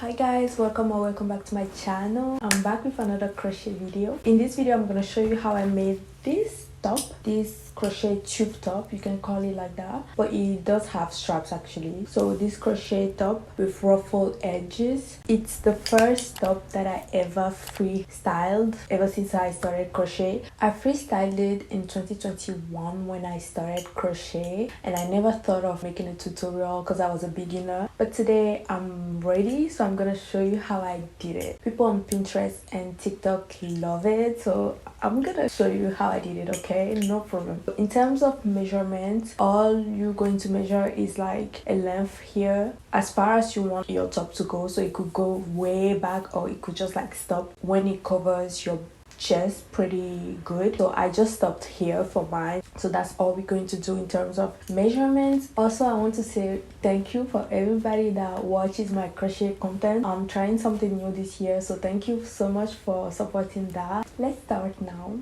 Hi guys, welcome or welcome back to my channel. I'm back with another crochet video. In this video I'm going to show you how I made this top, this crochet tube top, you can call it like that, but it does have straps actually. So this crochet top with ruffled edges, it's the first top that I ever freestyled ever since I started crochet. I freestyled it in 2021 when I started crochet, and I never thought of making a tutorial because I was a beginner, but today I'm ready, so I'm gonna show you how I did it. People on Pinterest and TikTok love it, so I'm gonna show you how I did it, okay? No problem. In terms of measurements, all you're going to measure is like a length here as far as you want your top to go. So it could go way back or it could just like stop when it covers your chest pretty good. So I just stopped here for mine. So that's all we're going to do in terms of measurements. Also, I want to say thank you for everybody that watches my crochet content. I'm trying something new this year, so thank you so much for supporting that. Let's start now.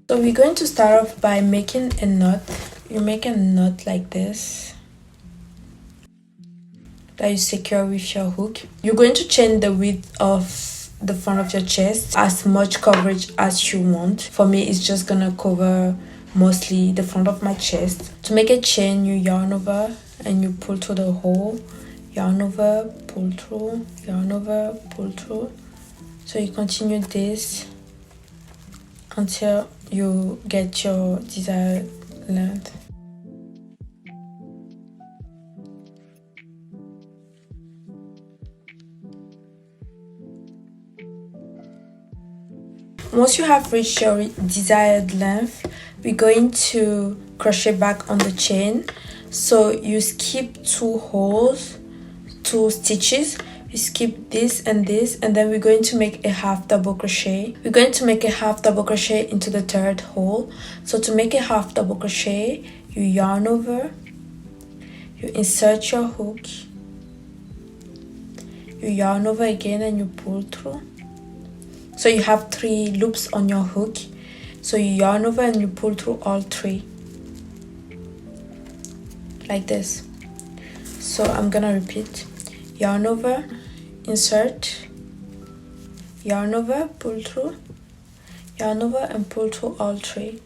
So we're going to start off by making a knot. You make a knot like this that you secure with your hook. You're going to chain the width of the front of your chest, as much coverage as you want. For me, it's just gonna cover mostly the front of my chest. To make a chain, you yarn over and you pull through the hole, yarn over, pull through, yarn over, pull through. So you continue this until you get your desired length. Once you have reached your desired length, we're going to crochet back on the chain. So you skip two stitches. You skip this, and then we're going to make a half double crochet. We're going to make a half double crochet into the third hole. So to make a half double crochet, you yarn over, you insert your hook, you yarn over again, and you pull through. So you have 3 loops on your hook. So you yarn over and you pull through all 3 like this. So I'm gonna repeat: yarn over, insert, yarn over, pull through, yarn over, and pull through all 3.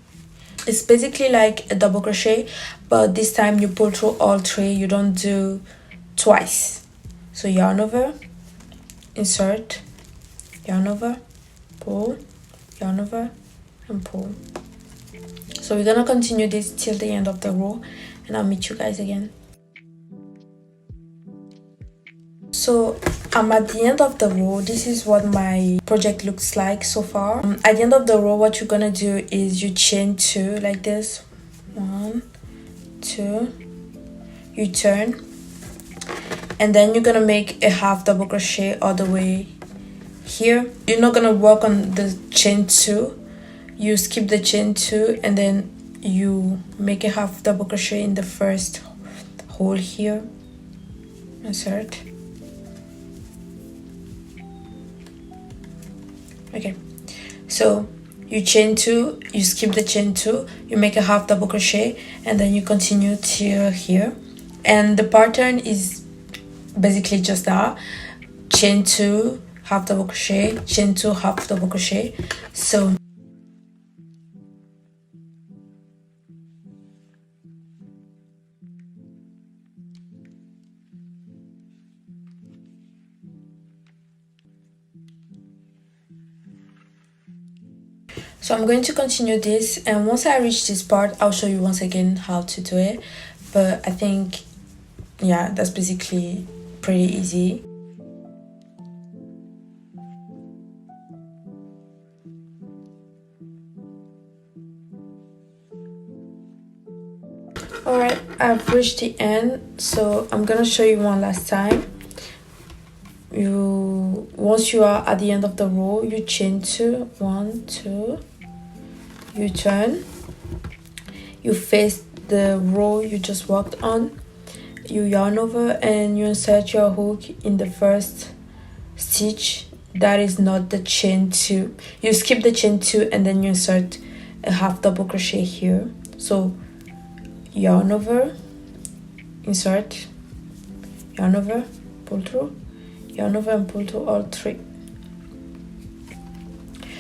It's basically like a double crochet, but this time you pull through all 3. You don't do twice. So yarn over, insert, yarn over, pull, yarn over, and pull. So we're gonna continue this till the end of the row, and I'll meet you guys again. So I'm at the end of the row. This is what my project looks like so far. At the end of the row, what you're gonna do is you chain 2 like this. 1, 2, you turn, and then you're gonna make a half double crochet all the way here. You're not gonna work on the chain 2. You skip the chain 2 and then you make a half double crochet in the first hole here. Insert. Okay, so you chain 2, you skip the chain 2, you make a half double crochet, and then you continue till here. And the pattern is basically just that: chain 2, half double crochet, chain 2, half double crochet. So I'm going to continue this, and once I reach this part, I'll show you once again how to do it. But I think, yeah, that's basically pretty easy. Alright, I've reached the end, so I'm gonna show you one last time. Once you are at the end of the row, you chain 2, 1, 2, you turn, you face the row you just worked on, you yarn over and you insert your hook in the first stitch that is not the chain 2. You skip the chain 2 and then you insert a half double crochet here. So yarn over, insert, yarn over, pull through, yarn over and pull through all three.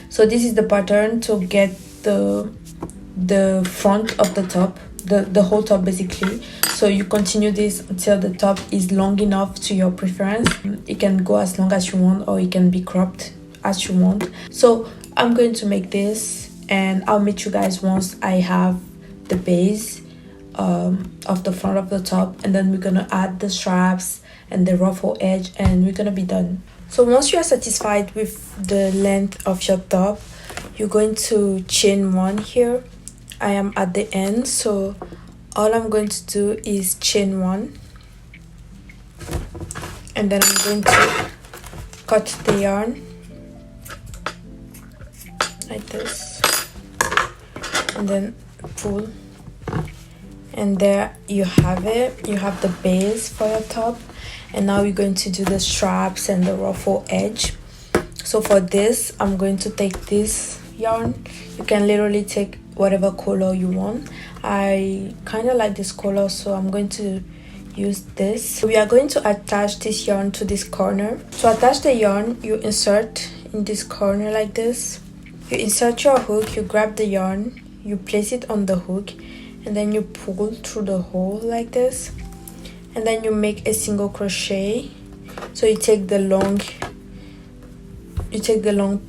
So this is the pattern to get the front of the top, the whole top basically. So you continue this until the top is long enough to your preference. It can go as long as you want, or it can be cropped as you want. So I'm going to make this, and I'll meet you guys once I have the base of the front of the top, and then we're gonna add the straps and the ruffle edge, and we're gonna be done. So once you are satisfied with the length of your top, you're going to chain one here. I am at the end, so all I'm going to do is chain one, and then I'm going to cut the yarn like this, and then pull, and there you have it. You have the base for your top, and now we're going to do the straps and the ruffle edge. So for this, I'm going to take this yarn. You can literally take whatever color you want. I kind of like this color, so I'm going to use this. We are going to attach this yarn to this corner. To attach the yarn, you insert in this corner like this. You insert your hook, you grab the yarn, you place it on the hook, and then you pull through the hole like this, and then you make a single crochet. So you take the long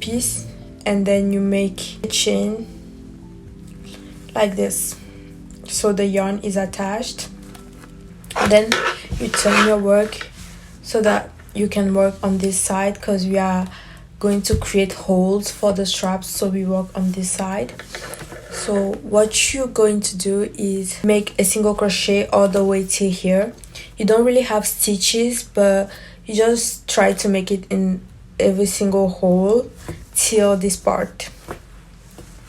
piece, and then you make a chain like this, so the yarn is attached. And then you turn your work so that you can work on this side, because we are going to create holes for the straps, so we work on this side. So what you're going to do is make a single crochet all the way till here. You don't really have stitches, but you just try to make it in every single hole till this part.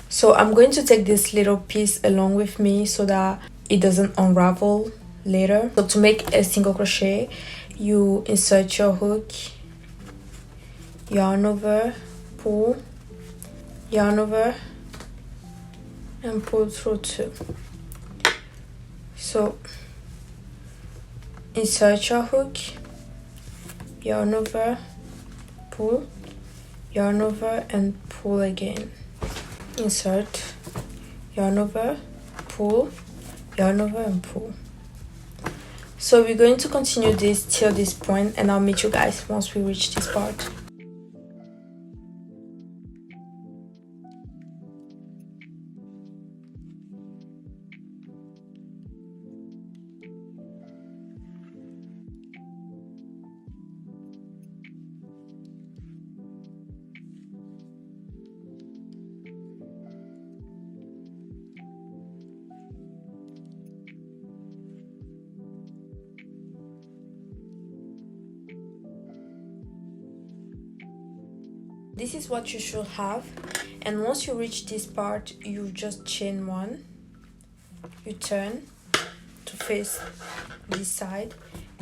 So I'm going to take this little piece along with me so that it doesn't unravel later. So to make a single crochet, you insert your hook, yarn over, pull, yarn over, and pull through two. So insert your hook, yarn over, pull, yarn over, and pull again. Insert, yarn over, pull, yarn over, and pull. So we're going to continue this till this point, and I'll meet you guys once we reach this part. This is what you should have, and once you reach this part, you just chain one, you turn to face this side,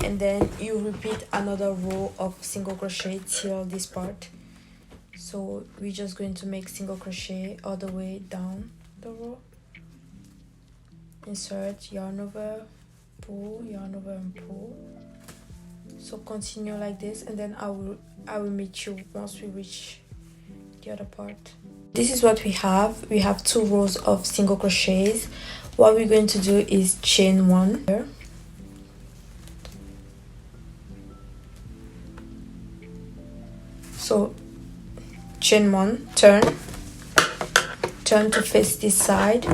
and then you repeat another row of single crochet till this part. So we're just going to make single crochet all the way down the row. Insert, yarn over, pull, yarn over, and pull. So continue like this, and then I will meet you once we reach the other part. This is what we have. We have 2 rows of single crochets. What we're going to do is chain one here. So chain one, turn to face this side.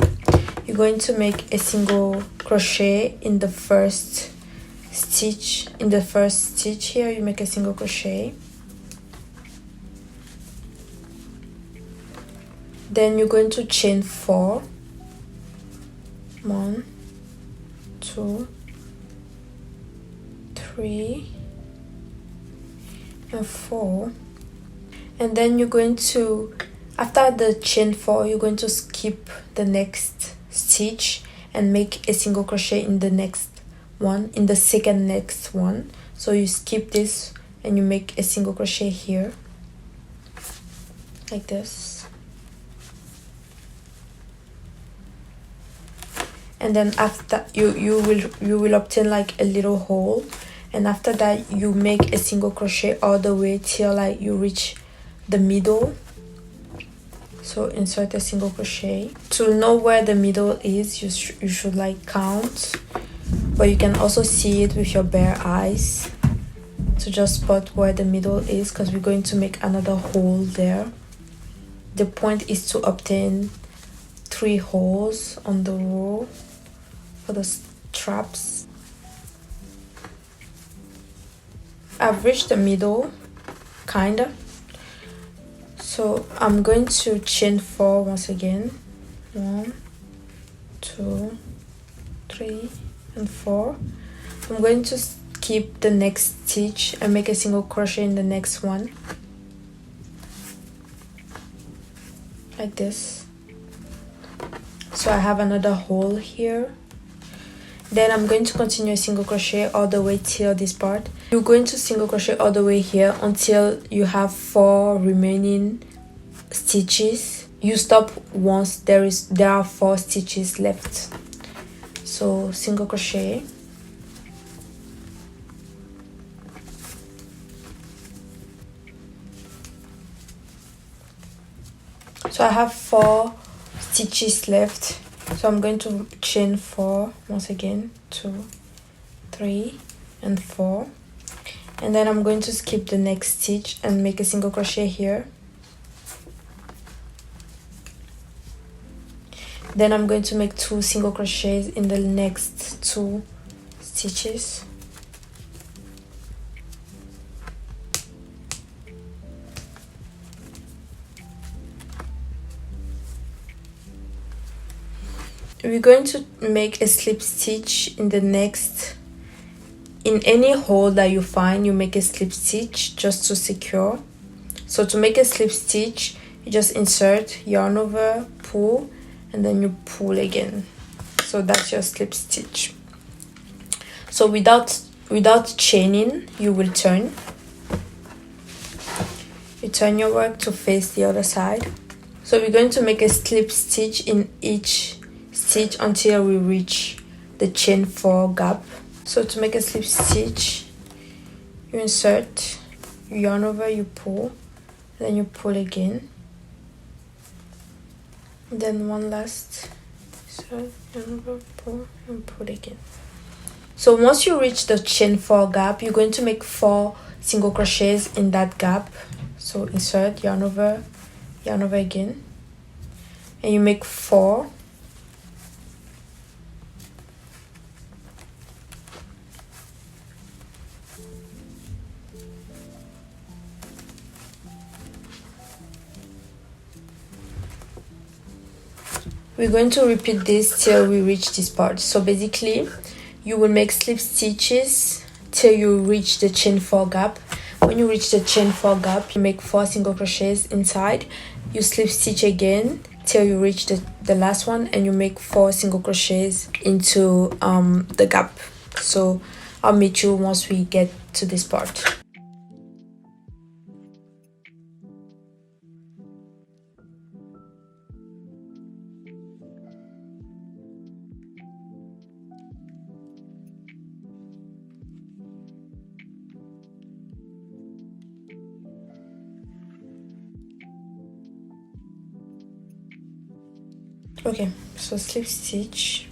You're going to make a single crochet in the first stitch. In the first stitch here, you make a single crochet. Then you're going to chain 4. 1, 2, 3, and 4. And then you're going to, after the chain 4, you're going to skip the next stitch and make a single crochet in the next one, in the second next one. So you skip this and you make a single crochet here like this. and then after you will obtain like a little hole, and after that you make a single crochet all the way till like you reach the middle. So insert a single crochet. To know where the middle is, you should like count, but you can also see it with your bare eyes to just spot where the middle is, because we're going to make another hole there. The point is to obtain 3 holes on the row for the straps. I've reached the middle, kinda. So I'm going to chain 4 once again. 1, 2, 3, and 4. I'm going to skip the next stitch and make a single crochet in the next one, like this. So I have another hole here. Then I'm going to continue a single crochet all the way till this part. You're going to single crochet all the way here until you have 4 remaining stitches. You stop once there are 4 stitches left. So single crochet, so I have 4 stitches left. So I'm going to chain 4 once again, 2, 3, and 4, and then I'm going to skip the next stitch and make a single crochet here. Then I'm going to make 2 single crochets in the next 2 stitches. We're going to make a slip stitch in the next, in any hole that you find, you make a slip stitch just to secure. So to make a slip stitch, you just insert, yarn over, pull, and then you pull again. So that's your slip stitch. So without chaining, you will turn. You turn your work to face the other side. So we're going to make a slip stitch in each stitch until we reach the chain 4 gap. So to make a slip stitch, you insert, you yarn over, you pull, then you pull again, and then one last, so yarn over, pull, and pull again. So once you reach the chain 4 gap, you're going to make 4 single crochets in that gap. So insert, yarn over again, and you make 4. We're going to repeat this till we reach this part. So basically, you will make slip stitches till you reach the chain 4 gap. When you reach the chain 4 gap, you make 4 single crochets inside. You slip stitch again till you reach the last one, and you make 4 single crochets into the gap. So I'll meet you once we get to this part. Okay, so slip stitch,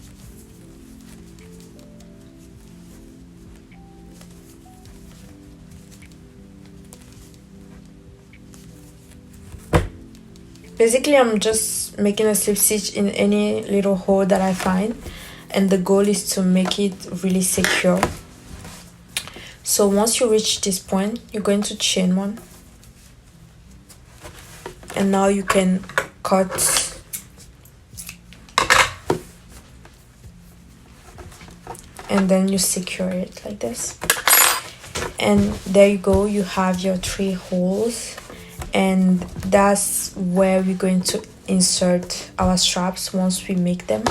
basically I'm just making a slip stitch in any little hole that I find, and the goal is to make it really secure. So once you reach this point, you're going to chain 1, and now you can cut and then you secure it like this, and there you go, you have your 3 holes, and that's where we're going to insert our straps once we make them.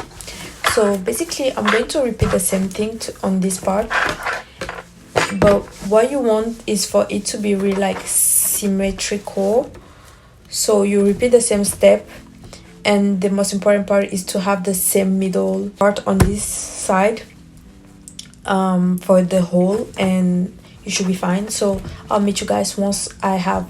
So basically I'm going to repeat the same thing on this part, but what you want is for it to be really like symmetrical. So you repeat the same step, and the most important part is to have the same middle part on this side for the hole, and you should be fine. So I'll meet you guys once I have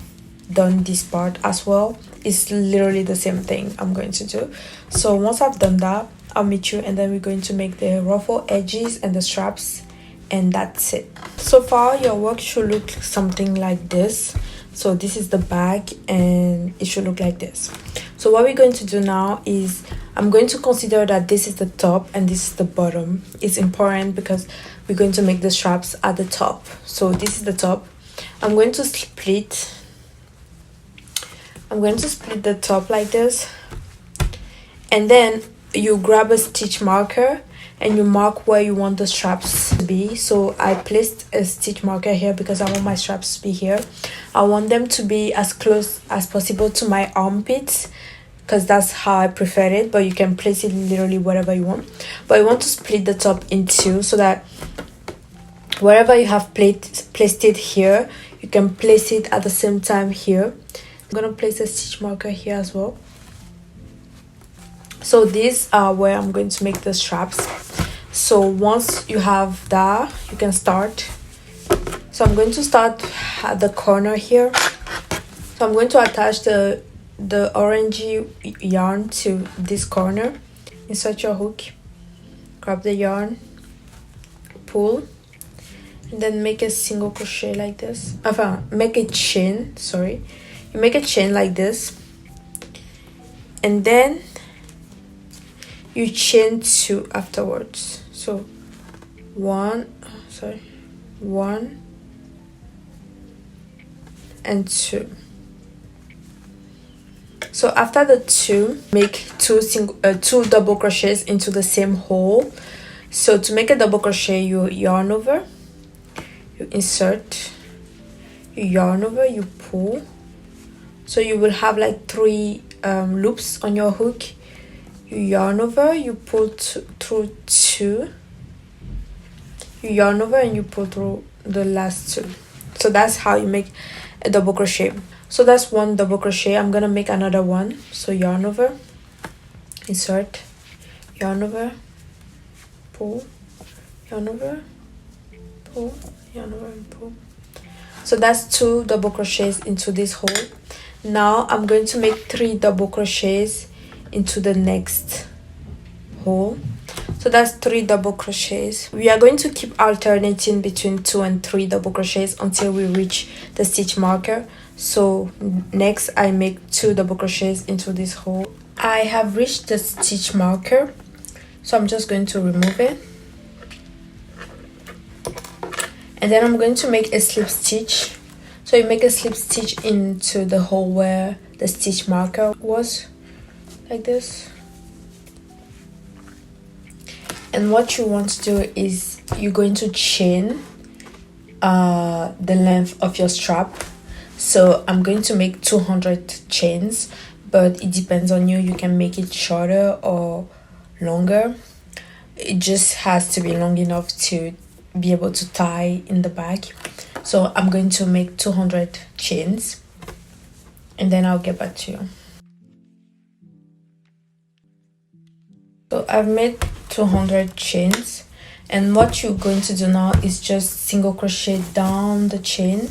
done this part as well. It's literally the same thing I'm going to do. So once I've done that, I'll meet you, and then we're going to make the ruffle edges and the straps, and that's it. So far your work should look something like this. So this is the back, and it should look like this. So what we're going to do now is I'm going to consider that this is the top and this is the bottom. It's important because we're going to make the straps at the top. So this is the top. I'm going to split the top like this, and then you grab a stitch marker and you mark where you want the straps to be. So I placed a stitch marker here because I want my straps to be here. I want them to be as close as possible to my armpits because that's how I prefer it, but you can place it literally wherever you want. But I want to split the top in two so that wherever you have placed it here, you can place it at the same time here. I'm gonna place a stitch marker here as well. So these are where I'm going to make the straps. So once you have that, you can start. So I'm going to start at the corner here. So I'm going to attach the orangey yarn to this corner. Insert your hook, grab the yarn, pull, and then make a single crochet like this. Make a chain, sorry. You make a chain like this, and then you chain two afterwards. So one and two. So after the two, make two double crochets into the same hole. So to make a double crochet, you yarn over, you insert, you yarn over, you pull. So you will have like 3 loops on your hook. You yarn over, you pull through 2, you yarn over, and you pull through the last 2. So that's how you make a double crochet. So that's one double crochet. I'm gonna make another one. So yarn over, insert, yarn over, pull, yarn over, pull, yarn over, and pull. So that's 2 double crochets into this hole. Now I'm going to make 3 double crochets into the next hole. So that's 3 double crochets. We are going to keep alternating between 2 and 3 double crochets until we reach the stitch marker. So next I make 2 double crochets into this hole. I have reached the stitch marker, so I'm just going to remove it, and then I'm going to make a slip stitch. So you make a slip stitch into the hole where the stitch marker was, like this. And what you want to do is you're going to chain the length of your strap. So I'm going to make 200 chains, but it depends on you. You can make it shorter or longer. It just has to be long enough to be able to tie in the back. So I'm going to make 200 chains, and then I'll get back to you. So I've made 200 chains, and what you're going to do now is just single crochet down the chain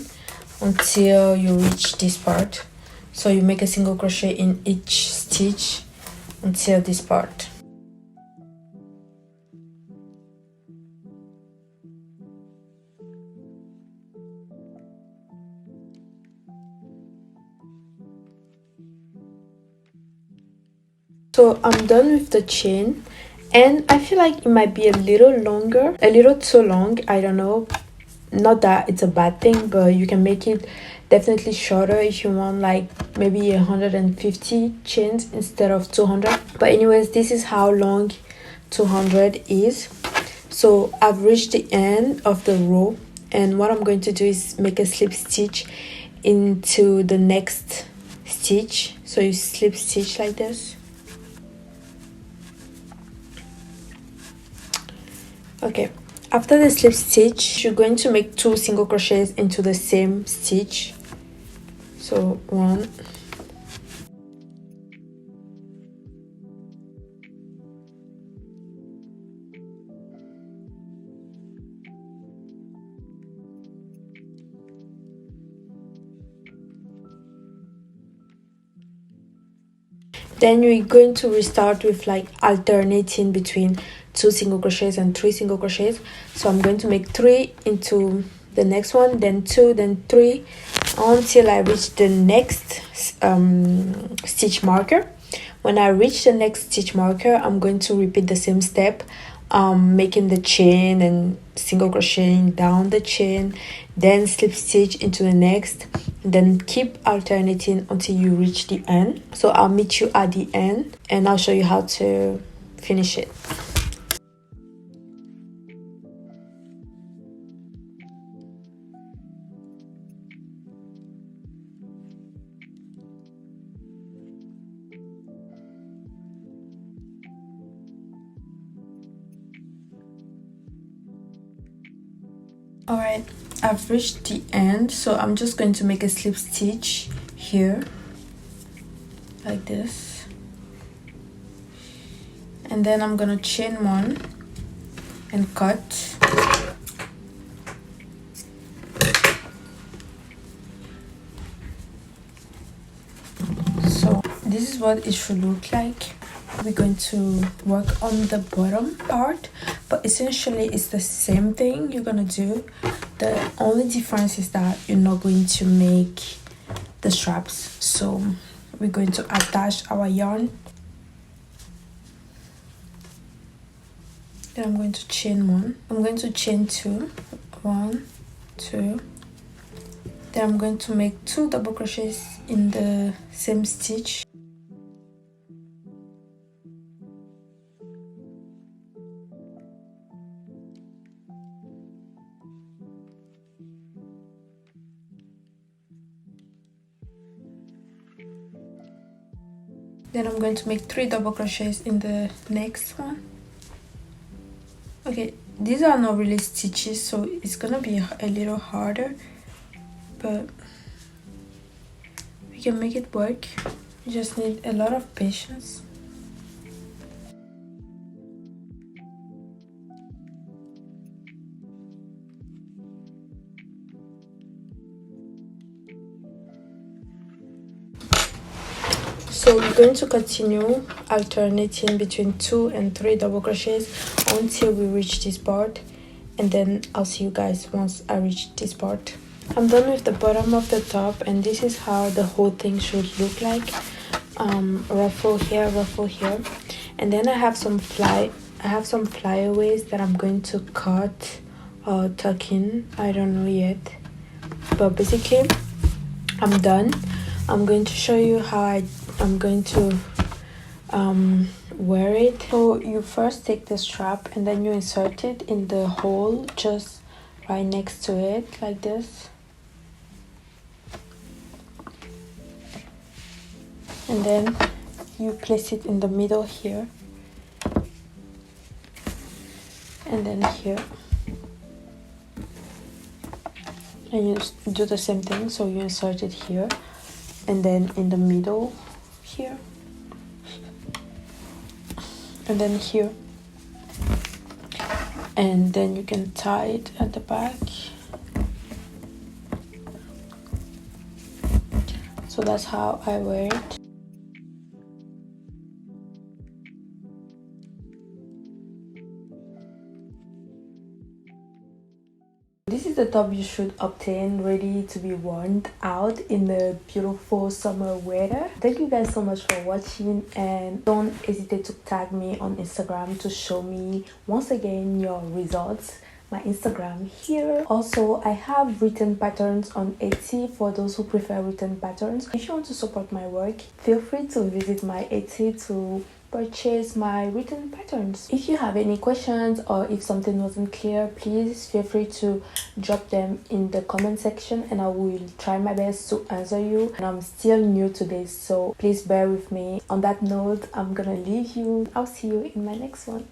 until you reach this part. So you make a single crochet in each stitch until this part. So I'm done with the chain, and I feel like it might be a little longer, a little too long. I don't know, not that it's a bad thing, but you can make it definitely shorter if you want, like maybe 150 chains instead of 200. But anyways, this is how long 200 is. So I've reached the end of the row, and what I'm going to do is make a slip stitch into the next stitch. So you slip stitch like this. Okay, after the slip stitch, you're going to make 2 single crochets into the same stitch. So 1, Then you're going to restart with like alternating between 2 single crochets and 3 single crochets. So I'm going to make 3 into the next one, then 2, then 3, until I reach the next stitch marker. When I reach the next stitch marker, I'm going to repeat the same step, making the chain and single crocheting down the chain, then slip stitch into the next, then keep alternating until you reach the end. So I'll meet you at the end and I'll show you how to finish it. Alright, I've reached the end, so I'm just going to make a slip stitch here like this, and then I'm gonna chain 1 and cut. So this is what it should look like. We're going to work on the bottom part, but essentially it's the same thing you're gonna do. The only difference is that you're not going to make the straps. So we're going to attach our yarn, then I'm going to chain 1, I'm going to chain 2, 1, 2, then I'm going to make 2 double crochets in the same stitch. Then I'm going to make 3 double crochets in the next one. Okay, these are not really stitches, so it's gonna be a little harder, but we can make it work. You just need a lot of patience. So we're going to continue alternating between 2 and 3 double crochets until we reach this part, and then I'll see you guys once I reach this part. I'm done with the bottom of the top, and this is how the whole thing should look like. Ruffle here, and then I have some flyaways that I'm going to cut or tuck in. I don't know yet, but basically I'm done. I'm going to show you how I'm going to wear it. So you first take the strap and then you insert it in the hole just right next to it like this, and then you place it in the middle here, and then here, and you do the same thing. So you insert it here and then in the middle here, and then here, and then you can tie it at the back. So that's how I wear it. This is the top you should obtain ready to be worn out in the beautiful summer weather. Thank you guys so much for watching, and don't hesitate to tag me on Instagram to show me once again your results. My Instagram here. Also, I have written patterns on Etsy for those who prefer written patterns. If you want to support my work, feel free to visit my Etsy to purchase my written patterns. If you have any questions or if something wasn't clear, please feel free to drop them in the comment section and I will try my best to answer you. And I'm still new to this, so please bear with me. On that note, I'm gonna leave you. I'll see you in my next one.